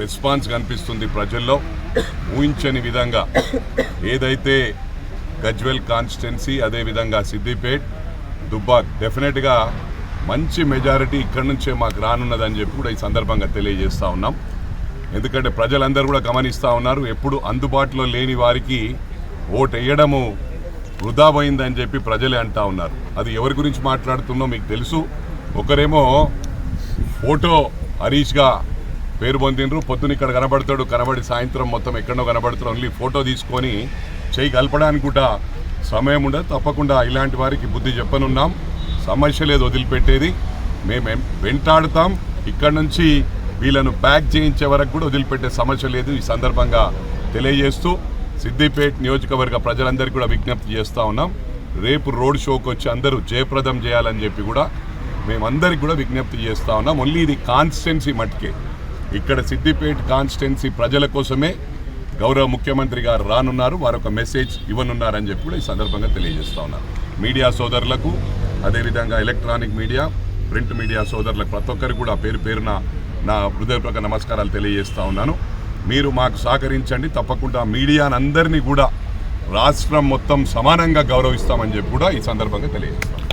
Response కనిపిస్తుంది ప్రజల్లో. ఊహించని విధంగా ఏదైతే గజ్వెల్ కాన్స్టిట్యున్సీ, అదేవిధంగా సిద్దిపేట్, దుబ్బాక్ డెఫినెట్గా మంచి మెజారిటీ ఇక్కడి నుంచే మాకు రానున్నదని చెప్పి కూడా ఈ సందర్భంగా తెలియజేస్తూ ఉన్నాం. ఎందుకంటే ప్రజలందరూ కూడా గమనిస్తూ ఉన్నారు, ఎప్పుడు అందుబాటులో లేని వారికి ఓటు వేయడము వృధా పోయిందని చెప్పి ప్రజలే అంటూ ఉన్నారు. అది ఎవరి గురించి మాట్లాడుతున్నో మీకు తెలుసు. ఒకరేమో ఫోటో హరీష్గా పేరు పొందినరు, పొద్దున ఇక్కడ కనబడి సాయంత్రం మొత్తం ఎక్కడో కనబడుతారు. ఓన్లీ ఫోటో తీసుకొని చేయి కలపడానికి కూడా సమయం ఉండదు. తప్పకుండా ఇలాంటి వారికి బుద్ధి చెప్పనున్నాం. సమస్య లేదు వదిలిపెట్టేది, మేము వెంటాడుతాం. ఇక్కడ నుంచి వీళ్ళను బ్యాక్ చేయించే వరకు కూడా వదిలిపెట్టే సమస్య లేదు. ఈ సందర్భంగా తెలియజేస్తూ సిద్దిపేట్ నియోజకవర్గ ప్రజలందరికీ కూడా విజ్ఞప్తి చేస్తూ ఉన్నాం. రేపు రోడ్ షోకి వచ్చి అందరూ జయప్రదం చేయాలని చెప్పి కూడా మేమందరికి కూడా విజ్ఞప్తి చేస్తూ ఉన్నాం. ఓన్లీ ఇది కాన్స్టిట్యున్సీ మట్టుకే, ఇక్కడ సిద్దిపేట్ కాన్స్టిట్యున్సీ ప్రజల కోసమే గౌరవ ముఖ్యమంత్రి గారు రానున్నారు. వారొక మెసేజ్ ఇవ్వనున్నారని చెప్పి కూడా ఈ సందర్భంగా తెలియజేస్తూ ఉన్నారు. మీడియా సోదరులకు, అదేవిధంగా ఎలక్ట్రానిక్ మీడియా, ప్రింట్ మీడియా సోదరులకు ప్రతి ఒక్కరికి కూడా పేరు పేరున నా హృదయపూర్వక నమస్కారాలు తెలియజేస్తూ ఉన్నాను. మీరు మాకు సహకరించండి. తప్పకుండా మీడియానందరినీ కూడా రాష్ట్రం మొత్తం సమానంగా గౌరవిస్తామని చెప్పి కూడా ఈ సందర్భంగా తెలియజేస్తాం.